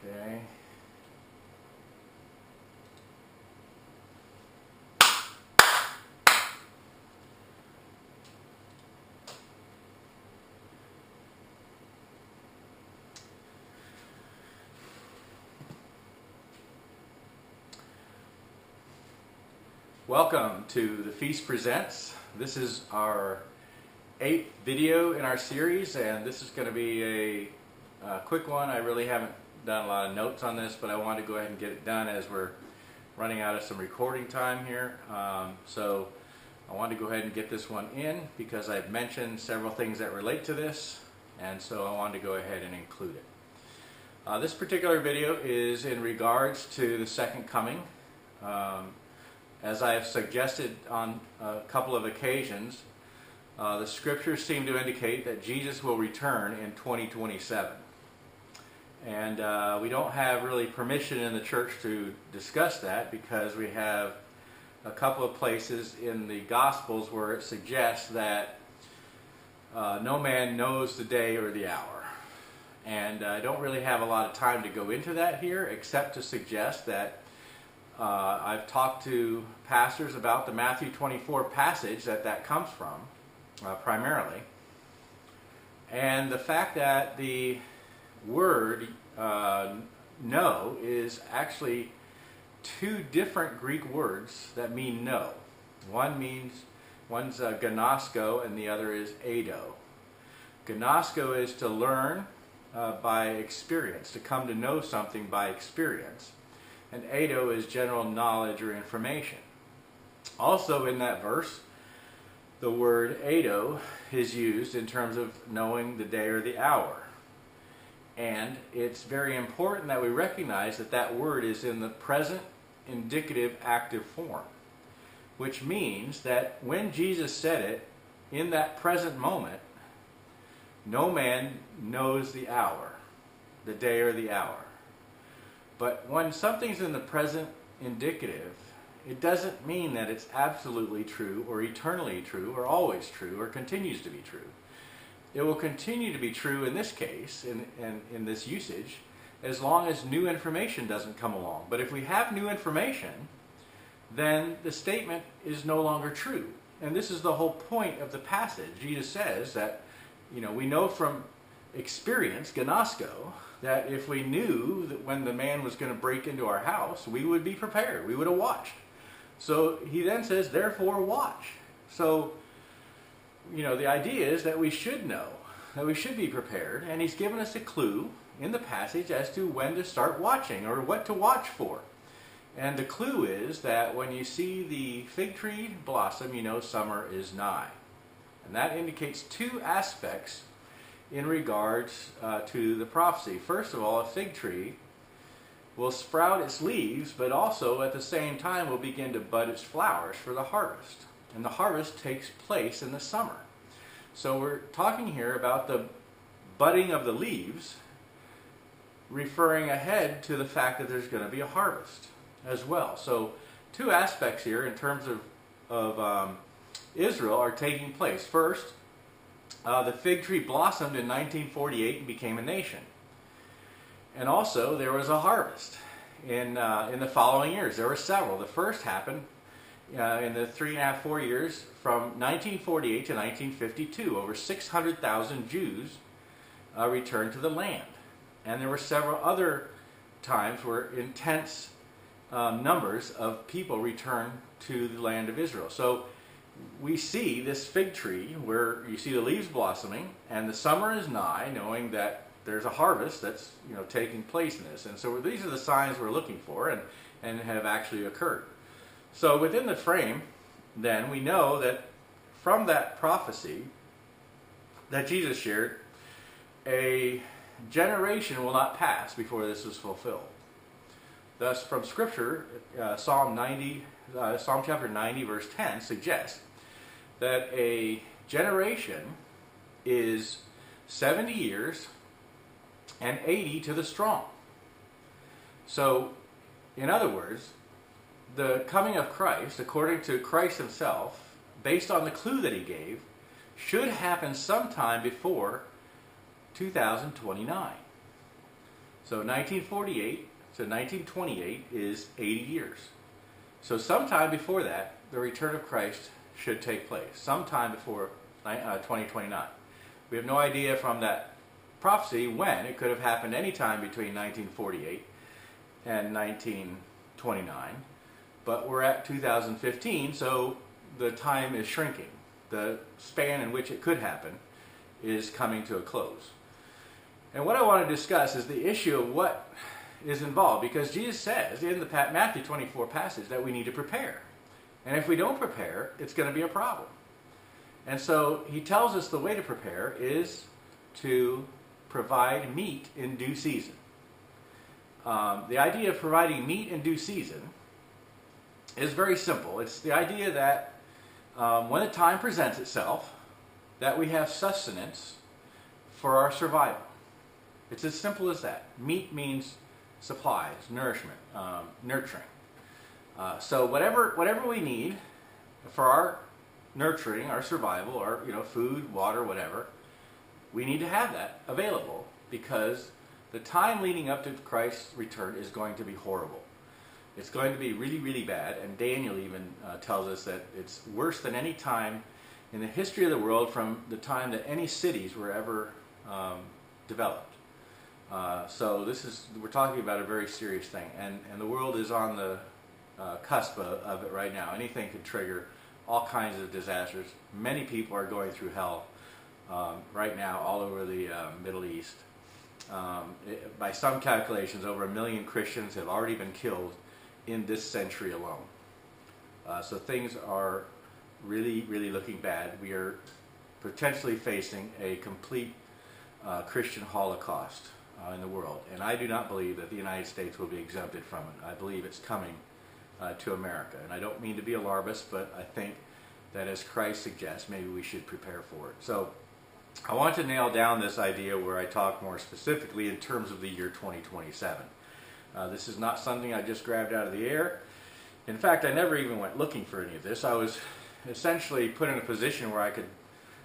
Okay. Welcome to The Feast Presents. This is our 8th video in our series, and this is going to be a quick one. I really haven't done a lot of notes on this, but I wanted to go ahead and get it done as we're running out of some recording time here. So I wanted to go ahead and get this one in because I've mentioned several things that relate to this, and so I wanted to go ahead and include it. This particular video is in regards to the second coming. As I have suggested on a couple of occasions, the scriptures seem to indicate that Jesus will return in 2027. And we don't have really permission in the church to discuss that because we have a couple of places in the Gospels where it suggests that no man knows the day or the hour. And I don't really have a lot of time to go into that here, except to suggest that I've talked to pastors about the Matthew 24 passage that comes from, primarily. And the fact that the word know is actually two different Greek words that mean know. One's gnosko and the other is eido. Gnosko is to learn by experience, to come to know something by experience. And eido is general knowledge or information. Also in that verse, the word eido is used in terms of knowing the day or the hour. And it's very important that we recognize that that word is in the present indicative active form, which means that when Jesus said it, in that present moment, no man knows the hour, the day or the hour. But when something's in the present indicative, it doesn't mean that it's absolutely true or eternally true or always true or continues to be true. It will continue to be true in this case, in this usage, as long as new information doesn't come along. But if we have new information, then the statement is no longer true. And this is the whole point of the passage. Jesus says that, we know from experience, gnosko, that if we knew that when the man was going to break into our house, we would be prepared. We would have watched. So he then says, therefore watch. So, the idea is that we should know, that we should be prepared. And he's given us a clue in the passage as to when to start watching or what to watch for. And the clue is that when you see the fig tree blossom, you know summer is nigh. And that indicates two aspects in regards to the prophecy. First of all, a fig tree will sprout its leaves, but also at the same time will begin to bud its flowers for the harvest. And the harvest takes place in the summer. So we're talking here about the budding of the leaves, referring ahead to the fact that there's going to be a harvest as well. So two aspects here in terms of Israel are taking place. First, the fig tree blossomed in 1948 and became a nation. And also, there was a harvest in the following years. There were several. The first happened in the 4 years from 1948 to 1952. Over 600,000 Jews returned to the land. And there were several other times where intense numbers of people returned to the land of Israel. So we see this fig tree where you see the leaves blossoming and the summer is nigh, knowing that there's a harvest that's taking place in this. And so these are the signs we're looking for and have actually occurred. So within the frame, then, we know that from that prophecy that Jesus shared, a generation will not pass before this is fulfilled. Thus, from Scripture, Psalm chapter 90, verse 10 suggests that a generation is 70 years and 80 to the strong. So, in other words, the coming of Christ, according to Christ himself, based on the clue that he gave, should happen sometime before 2029. So 1948 to 1928 is 80 years. So sometime before that, the return of Christ should take place. Sometime before 2029. We have no idea from that prophecy when. It could have happened anytime between 1948 and 1929. But we're at 2015, so the time is shrinking. The span in which it could happen is coming to a close. And what I want to discuss is the issue of what is involved, because Jesus says in the Matthew 24 passage that we need to prepare. And if we don't prepare, it's going to be a problem. And so he tells us the way to prepare is to provide meat in due season. The idea of providing meat in due season is very simple. It's the idea that when the time presents itself, that we have sustenance for our survival. It's as simple as that. Meat means supplies, nourishment, nurturing. So whatever we need for our nurturing, our survival, or food, water, whatever, we need to have that available, because the time leading up to Christ's return is going to be horrible. It's going to be really, really bad, and Daniel even tells us that it's worse than any time in the history of the world from the time that any cities were ever developed. So we're talking about a very serious thing, and the world is on the cusp of it right now. Anything could trigger all kinds of disasters. Many people are going through hell right now all over the Middle East. By some calculations, over 1 million Christians have already been killed in this century alone. So things are really, really looking bad. We are potentially facing a complete Christian Holocaust in the world. And I do not believe that the United States will be exempted from it. I believe it's coming to America. And I don't mean to be alarmist, but I think that, as Christ suggests, maybe we should prepare for it. So I want to nail down this idea where I talk more specifically in terms of the year 2027. This is not something I just grabbed out of the air. In fact, I never even went looking for any of this. I was essentially put in a position where I could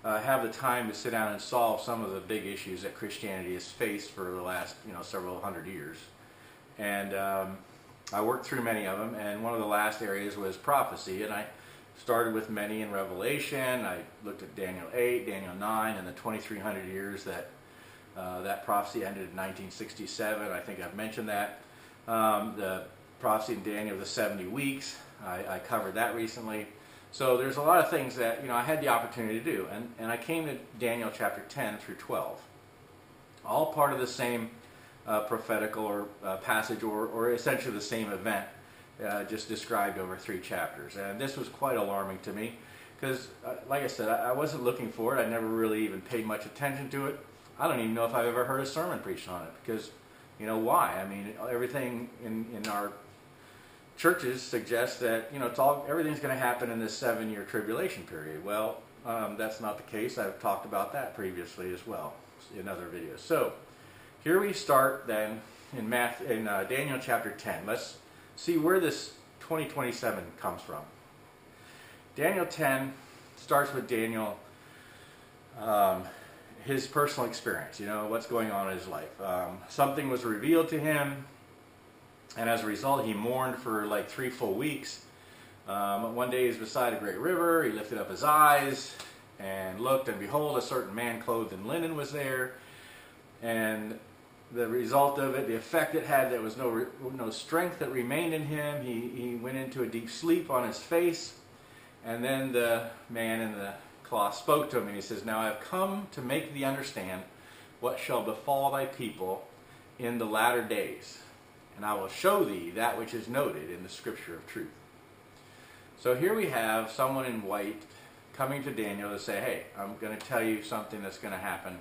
have the time to sit down and solve some of the big issues that Christianity has faced for the last several hundred years. And I worked through many of them, and one of the last areas was prophecy, and I started with many in Revelation. I looked at Daniel 8, Daniel 9, and the 2300 years that that prophecy ended in 1967. I think I've mentioned that. The prophecy in Daniel, the 70 weeks, I covered that recently. So there's a lot of things that I had the opportunity to do, and I came to Daniel chapter 10 through 12, all part of the same prophetical or passage, or essentially the same event, just described over 3 chapters. And this was quite alarming to me, because like I said, I wasn't looking for it. I never really even paid much attention to it. I don't even know if I've ever heard a sermon preached on it, because why? I mean, everything in our churches suggests that everything's going to happen in this 7-year tribulation period. Well, that's not the case. I've talked about that previously as well in other videos. So here we start then in Daniel chapter 10. Let's see where this 2027 comes from. Daniel 10 starts with Daniel, his personal experience, what's going on in his life. Something was revealed to him, and as a result, he mourned for like 3 full weeks. One day he was beside a great river. He lifted up his eyes and looked, and behold, a certain man clothed in linen was there. And the result of it, the effect it had, there was no strength that remained in him. He went into a deep sleep on his face. And then the man in the cloth spoke to him, and he says, "Now I have come to make thee understand what shall befall thy people in the latter days. And I will show thee that which is noted in the scripture of truth." So here we have someone in white coming to Daniel to say, "Hey, I'm going to tell you something that's going to happen,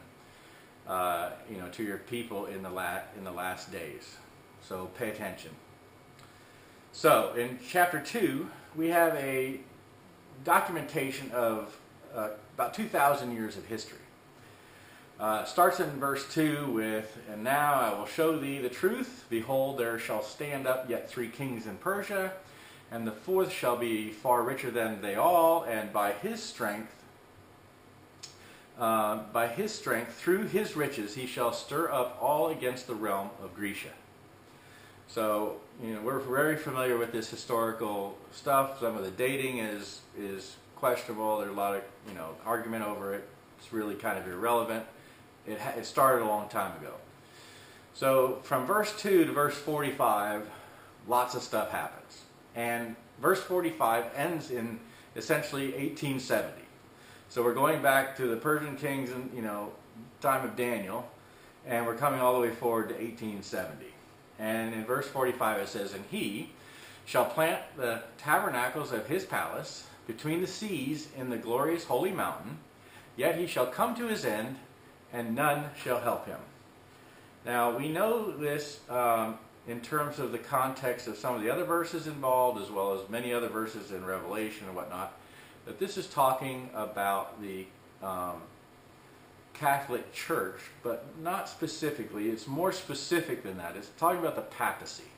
to your people in the last days. So pay attention." So in chapter 2, we have a documentation of about 2,000 years of history. Starts in verse 2 with, "And now I will show thee the truth. Behold, there shall stand up yet 3 kings in Persia, and the 4th shall be far richer than they all, and by his strength by his strength, through his riches, he shall stir up all against the realm of Grecia. So, we're very familiar with this historical stuff. Some of the dating is questionable. There's a lot of, argument over it. It's really kind of irrelevant. It started a long time ago. So, from verse 2 to verse 45, lots of stuff happens. And verse 45 ends in essentially 1870. So we're going back to the Persian kings and, time of Daniel, and we're coming all the way forward to 1870. And in verse 45 it says, "And he shall plant the tabernacles of his palace between the seas in the glorious holy mountain, yet he shall come to his end, and none shall help him." Now we know this in terms of the context of some of the other verses involved, as well as many other verses in Revelation and whatnot, that this is talking about the Catholic Church, but not specifically. It's more specific than that. It's talking about the papacy.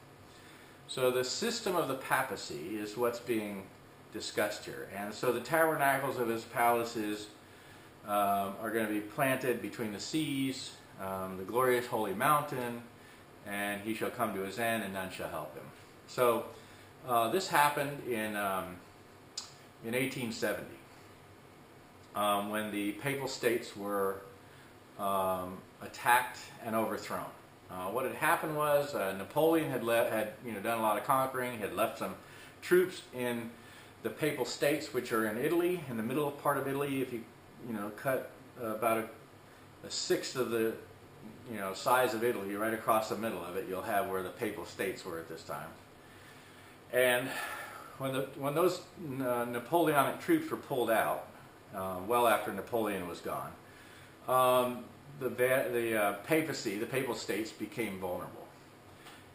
So the system of the papacy is what's being discussed here. And so the tabernacles of his palaces are going to be planted between the seas, the glorious holy mountain, and he shall come to his end, and none shall help him. So this happened in 1870, when the Papal States were attacked and overthrown. What had happened was Napoleon had done a lot of conquering. He had left some troops in the Papal States, which are in Italy, in the middle part of Italy. If you cut about a sixth of the size of Italy right across the middle of it, you'll have where the Papal States were at this time. And when those Napoleonic troops were pulled out, well after Napoleon was gone, the papacy, the Papal States, became vulnerable.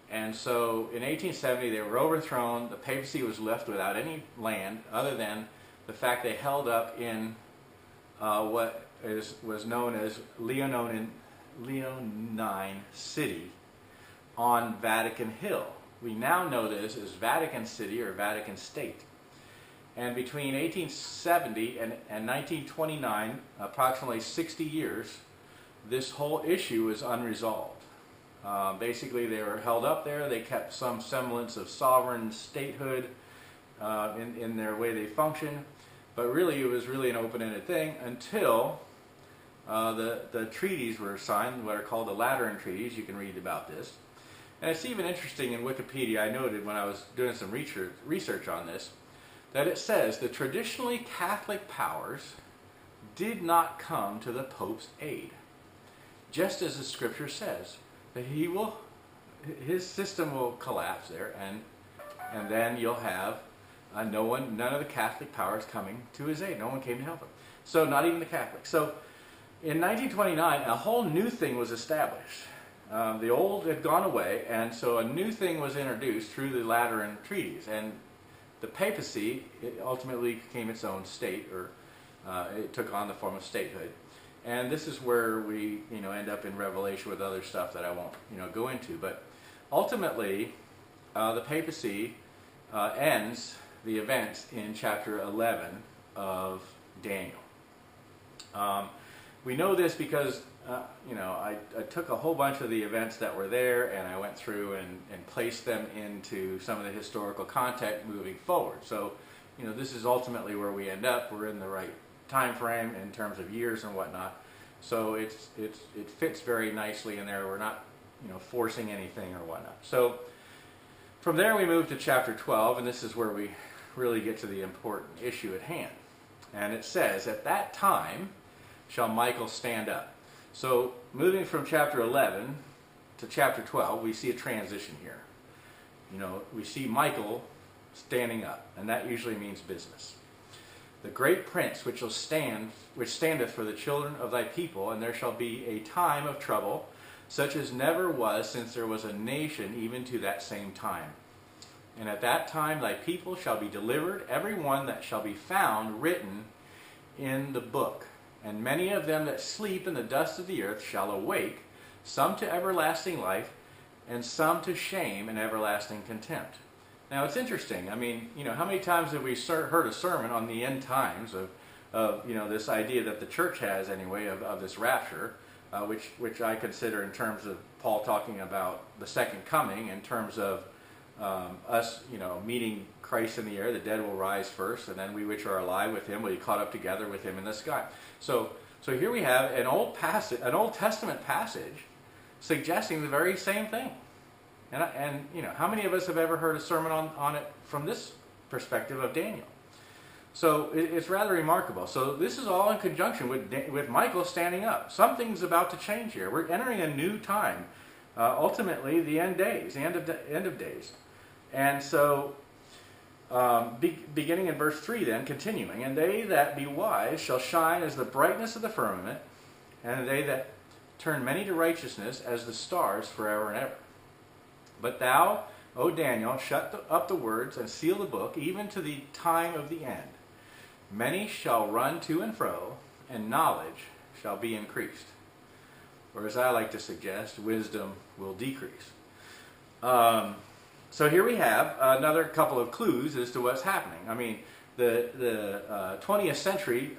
And so in 1870 they were overthrown. The papacy was left without any land other than the fact they held up in what was known as Leonine City on Vatican Hill. We now know this as Vatican City or Vatican State. And between 1870 and 1929, approximately 60 years, this whole issue was unresolved. Basically, they were held up there. They kept some semblance of sovereign statehood in their way they functioned. But really, it was really an open-ended thing until the treaties were signed, what are called the Lateran Treaties. You can read about this. And it's even interesting in Wikipedia, I noted when I was doing some research on this, that it says the traditionally Catholic powers did not come to the Pope's aid. Just as the scripture says, that his system will collapse there, and then you'll have none of the Catholic powers coming to his aid. No one came to help him. So not even the Catholics. So in 1929, a whole new thing was established. The old had gone away, and so a new thing was introduced through the Lateran Treaties. And the papacy ultimately became its own state, or it took on the form of statehood. And this is where we end up in Revelation with other stuff that I won't go into. But ultimately, the papacy ends the events in chapter 11 of Daniel. We know this because I took a whole bunch of the events that were there, and I went through and placed them into some of the historical context moving forward. So, this is ultimately where we end up. We're in the right time frame in terms of years and whatnot. So it fits very nicely in there. We're not forcing anything or whatnot. So from there we move to chapter 12, and this is where we really get to the important issue at hand. And it says, "At that time shall Michael stand up." So moving from chapter 11 to chapter 12, we see a transition here. We see Michael standing up, and that usually means business. "The great prince which standeth for the children of thy people, and there shall be a time of trouble, such as never was since there was a nation even to that same time. And at that time thy people shall be delivered, every one that shall be found written in the book. And many of them that sleep in the dust of the earth shall awake, some to everlasting life, and some to shame and everlasting contempt." Now it's interesting. I mean, how many times have we heard a sermon on the end times of of this idea that the church has anyway of this rapture, which I consider in terms of Paul talking about the second coming, in terms of us meeting Christ in the air. The dead will rise first, and then we which are alive with him will be caught up together with him in the sky. So here we have an Old Testament passage suggesting the very same thing. And how many of us have ever heard a sermon on it from this perspective of Daniel? So it's rather remarkable. So this is all in conjunction with Michael standing up. Something's about to change here. We're entering a new time. Ultimately, the end of days. And so, beginning in verse 3 then, continuing, and they that be wise shall shine as the brightness of the firmament, and they that turn many to righteousness as the stars forever and ever. But thou, O Daniel, shut up the words and seal the book, even to the time of the end. Many shall run to and fro, and knowledge shall be increased. Or as I like to suggest, wisdom will decrease. So here we have another couple of clues as to what's happening. I mean, the 20th century,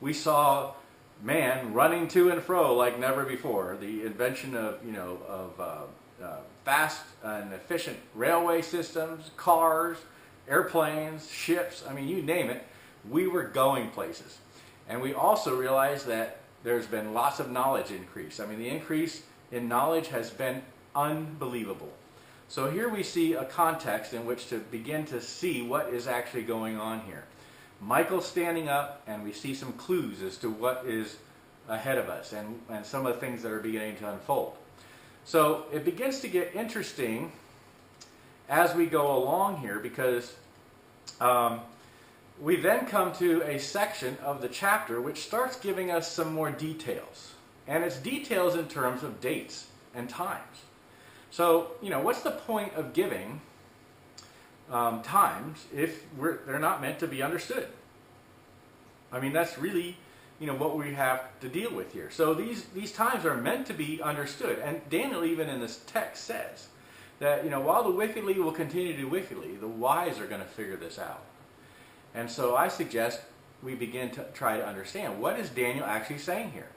we saw man running to and fro like never before. The invention of fast and efficient railway systems, cars, airplanes, ships. I mean, you name it. We were going places. And we also realized that there's been lots of knowledge increase. I mean, the increase in knowledge has been unbelievable. So here we see a context in which to begin to see what is actually going on here. Michael standing up, and we see some clues as to what is ahead of us and some of the things that are beginning to unfold. So it begins to get interesting as we go along here, because we then come to a section of the chapter which starts giving us some more details. And it's details in terms of dates and times. So, what's the point of giving times if they're not meant to be understood? I mean, that's really, what we have to deal with here. So these times are meant to be understood. And Daniel, even in this text, says that, while the wickedly will continue to do wickedly, the wise are going to figure this out. And so I suggest we begin to try to understand, what is Daniel actually saying here?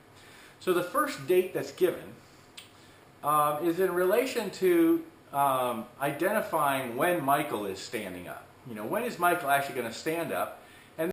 So the first date that's given is in relation to identifying when Michael is standing up. When is Michael actually going to stand up